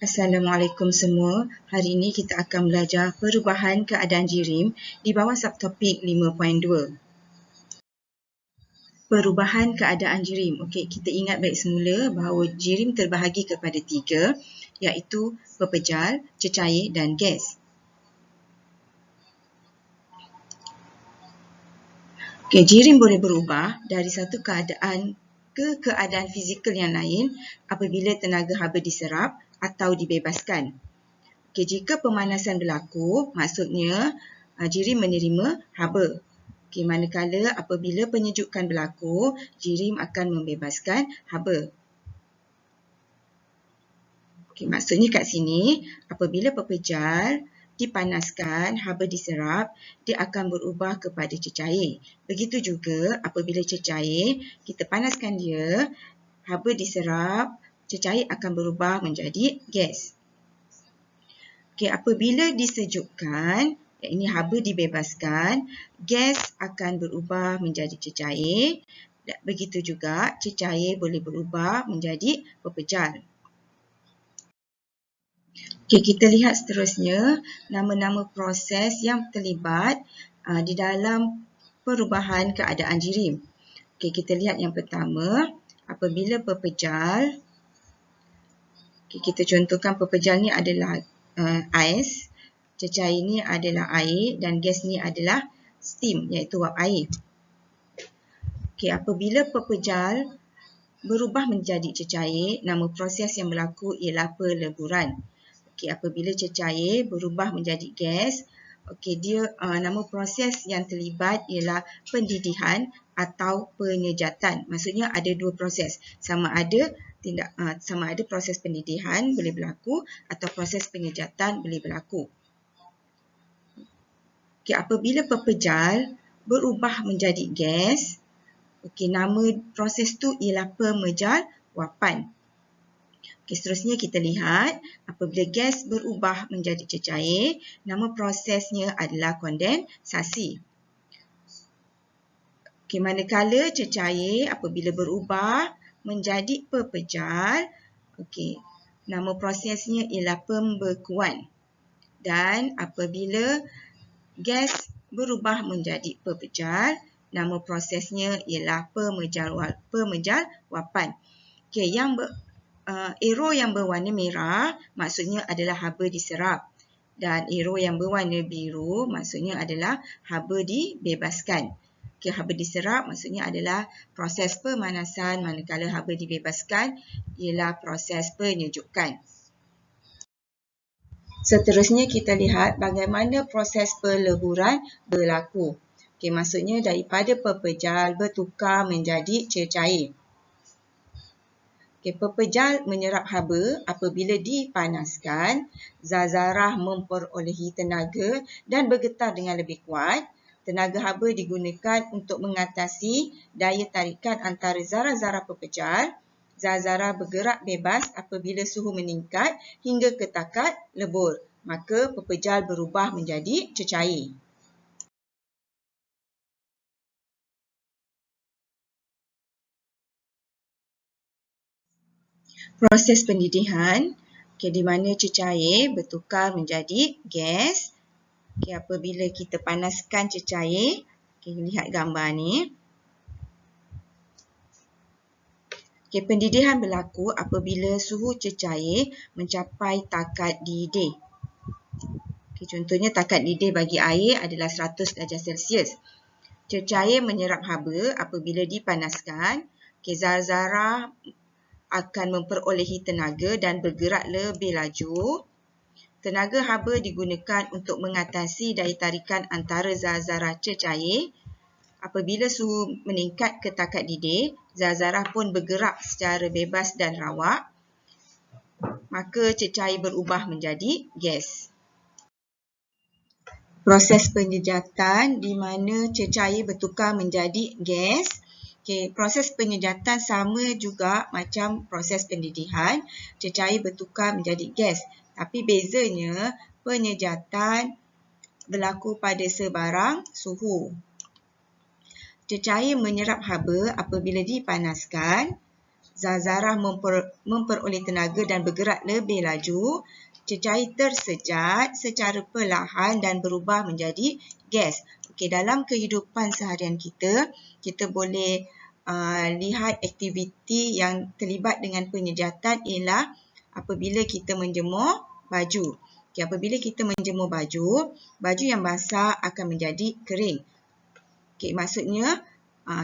Assalamualaikum semua. Hari ini kita akan belajar perubahan keadaan jirim di bawah subtopik 5.2. Perubahan keadaan jirim. Okey, kita ingat baik semula bahawa jirim terbahagi kepada 3, iaitu pepejal, cecair dan gas. Okey, jirim boleh berubah dari satu keadaan ke keadaan fizikal yang lain apabila tenaga haba diserap atau dibebaskan. Okay, jika pemanasan berlaku, maksudnya jirim menerima haba. Okay, manakala apabila penyejukan berlaku, jirim akan membebaskan haba. Okay, maksudnya kat sini, apabila pepejal dipanaskan, haba diserap, dia akan berubah kepada cecair. Begitu juga apabila cecair, kita panaskan dia, haba diserap, cecair akan berubah menjadi gas. Okay, apabila disejukkan, ini haba dibebaskan, gas akan berubah menjadi cecair. Begitu juga cecair boleh berubah menjadi pepejal. Okay, kita lihat seterusnya nama-nama proses yang terlibat di dalam perubahan keadaan jirim. Okay, kita lihat yang pertama, apabila pepejal, okay, kita contohkan pepejal ni adalah ais, cecair ni adalah air dan gas ni adalah steam, iaitu wap air. Okay, apabila pepejal berubah menjadi cecair, nama proses yang berlaku ialah peleburan. Okay, apabila cecair berubah menjadi gas, okay, dia nama proses yang terlibat ialah pendidihan atau penyejatan. Maksudnya ada dua proses. Sama ada proses pendidihan boleh berlaku atau proses penyejatan boleh berlaku. Okay, apabila pepejal berubah menjadi gas, okay, nama proses tu ialah pemejal wapan. Okay, seterusnya kita lihat apabila gas berubah menjadi cecair, nama prosesnya adalah kondensasi. Okay, manakala cecair apabila berubah menjadi pepejal, okay, nama prosesnya ialah pembekuan. Dan apabila gas berubah menjadi pepejal, nama prosesnya ialah pemejal wapan. Okay, arrow yang berwarna merah maksudnya adalah haba diserap. Dan arrow yang berwarna biru maksudnya adalah haba dibebaskan. Okay, haba diserap maksudnya adalah proses pemanasan, manakala haba dibebaskan ialah proses penyejukan. Seterusnya kita lihat bagaimana proses peleburan berlaku. Okay, maksudnya daripada pepejal bertukar menjadi cecair. Okay, pepejal menyerap haba apabila dipanaskan, zat-zarah memperolehi tenaga dan bergetar dengan lebih kuat. Tenaga haba digunakan untuk mengatasi daya tarikan antara zarah-zarah pepejal. Zat-zarah bergerak bebas apabila suhu meningkat hingga ke takat lebur. Maka pepejal berubah menjadi cecair. Proses pendidihan, okay, di mana cecair bertukar menjadi gas. Okay, apabila kita panaskan cecair, okay, lihat gambar ni. Okay, pendidihan berlaku apabila suhu cecair mencapai takat didih. Okay, contohnya takat didih bagi air adalah 100 darjah Celsius. Cecair menyerap haba apabila dipanaskan. Okay, zat-zarah akan memperolehi tenaga dan bergerak lebih laju. Tenaga haba digunakan untuk mengatasi daya tarikan antara zat-zarah cecair. Apabila suhu meningkat ke takat didih, zat-zarah pun bergerak secara bebas dan rawak. Maka cecair berubah menjadi gas. Proses penyejatan di mana cecair bertukar menjadi gas. Okay, proses penyejatan sama juga macam proses pendidihan. Cecair bertukar menjadi gas. Tapi bezanya penyejatan berlaku pada sebarang suhu. Cecair menyerap haba apabila dipanaskan. zat-zarah memperoleh tenaga dan bergerak lebih laju, cecair tersejat secara perlahan dan berubah menjadi gas. Okey, dalam kehidupan seharian kita, kita boleh lihat aktiviti yang terlibat dengan penyejatan ialah apabila kita menjemur baju. Okay, apabila kita menjemur baju, baju yang basah akan menjadi kering. Okay, maksudnya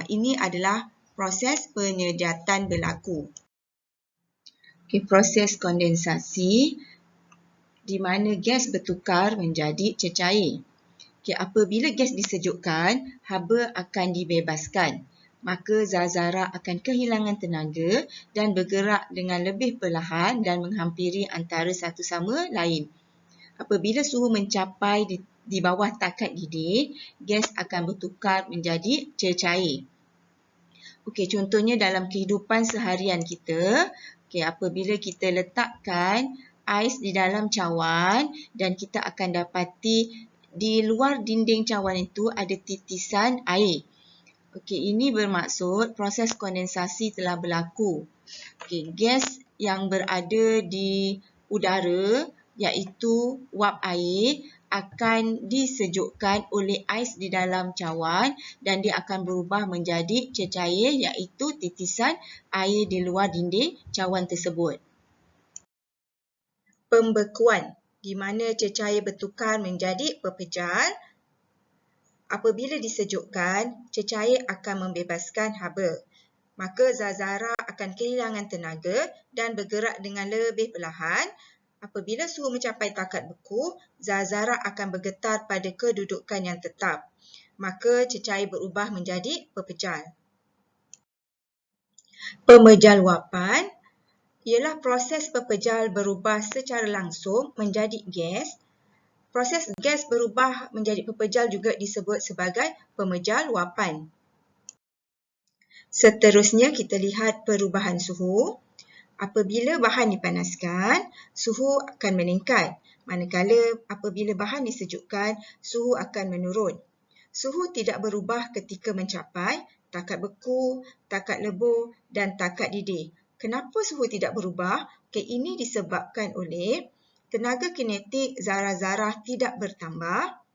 ini adalah proses penyejatan berlaku. Okay, proses kondensasi di mana gas bertukar menjadi cecair. Okay, apabila gas disejukkan, haba akan dibebaskan. Maka zat-zarah akan kehilangan tenaga dan bergerak dengan lebih perlahan dan menghampiri antara satu sama lain. Apabila suhu mencapai di bawah takat didih, gas akan bertukar menjadi cecair. Okey, contohnya dalam kehidupan seharian kita, apabila kita letakkan ais di dalam cawan dan kita akan dapati di luar dinding cawan itu ada titisan air. Okey, ini bermaksud proses kondensasi telah berlaku. Okey, gas yang berada di udara iaitu wap air akan disejukkan oleh ais di dalam cawan dan dia akan berubah menjadi cecair iaitu titisan air di luar dinding cawan tersebut. Pembekuan di mana cecair bertukar menjadi pepejal. Apabila disejukkan, cecair akan membebaskan haba. Maka zat-zarah akan kehilangan tenaga dan bergerak dengan lebih perlahan. Apabila suhu mencapai takat beku, zat-zarah akan bergetar pada kedudukan yang tetap. Maka cecair berubah menjadi pepejal. Pemejal wapan ialah proses pepejal berubah secara langsung menjadi gas. Proses gas berubah menjadi pepejal juga disebut sebagai pemejal wapan. Seterusnya kita lihat perubahan suhu. Apabila bahan dipanaskan, suhu akan meningkat. Manakala apabila bahan disejukkan, suhu akan menurun. Suhu tidak berubah ketika mencapai takat beku, takat lebur dan takat didih. Kenapa suhu tidak berubah? Ini disebabkan oleh tenaga kinetik zarah-zarah tidak bertambah.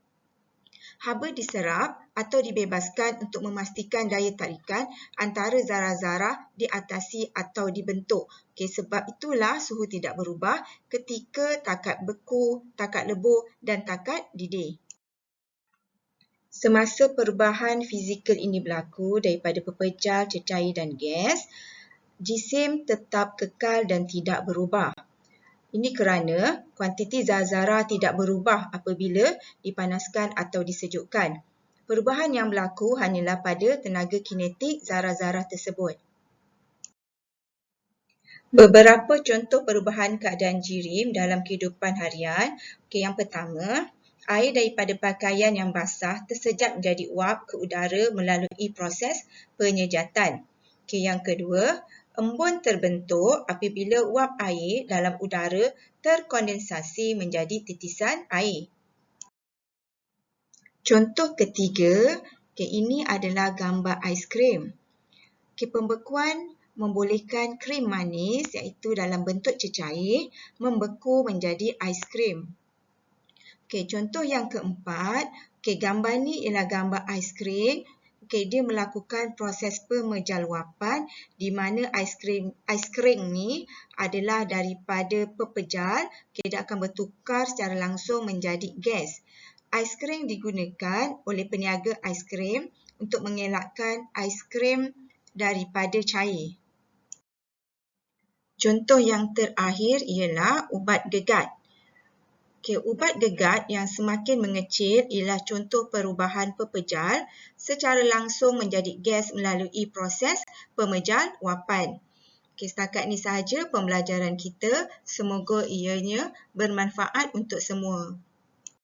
Haba diserap atau dibebaskan untuk memastikan daya tarikan antara zarah-zarah diatasi atau dibentuk. Sebab itulah suhu tidak berubah ketika takat beku, takat lebur dan takat didih. Semasa perubahan fizikal ini berlaku daripada pepejal, cecair dan gas, jisim tetap kekal dan tidak berubah. Ini kerana kuantiti zat-zarah tidak berubah apabila dipanaskan atau disejukkan. Perubahan yang berlaku hanyalah pada tenaga kinetik zarah-zarah tersebut. Beberapa contoh perubahan keadaan jirim dalam kehidupan harian. Yang pertama, air daripada pakaian yang basah tersejat menjadi uap ke udara melalui proses penyejatan. Yang kedua, embun terbentuk apabila uap air dalam udara terkondensasi menjadi titisan air. Contoh ketiga, ini adalah gambar aiskrim. Pembekuan membolehkan krim manis iaitu dalam bentuk cecair membeku menjadi aiskrim. Contoh yang keempat, gambar ni ialah gambar aiskrim. Dia melakukan proses pemejal wapan di mana aiskrim ni adalah daripada pepejal. Dia akan bertukar secara langsung menjadi gas. Aiskrim digunakan oleh peniaga aiskrim untuk mengelakkan aiskrim daripada cair. Contoh yang terakhir ialah ubat gegat. Ubat gegat yang semakin mengecil ialah contoh perubahan pepejal secara langsung menjadi gas melalui proses pemejal wapan. Setakat ini sahaja pembelajaran kita. Semoga ianya bermanfaat untuk semua.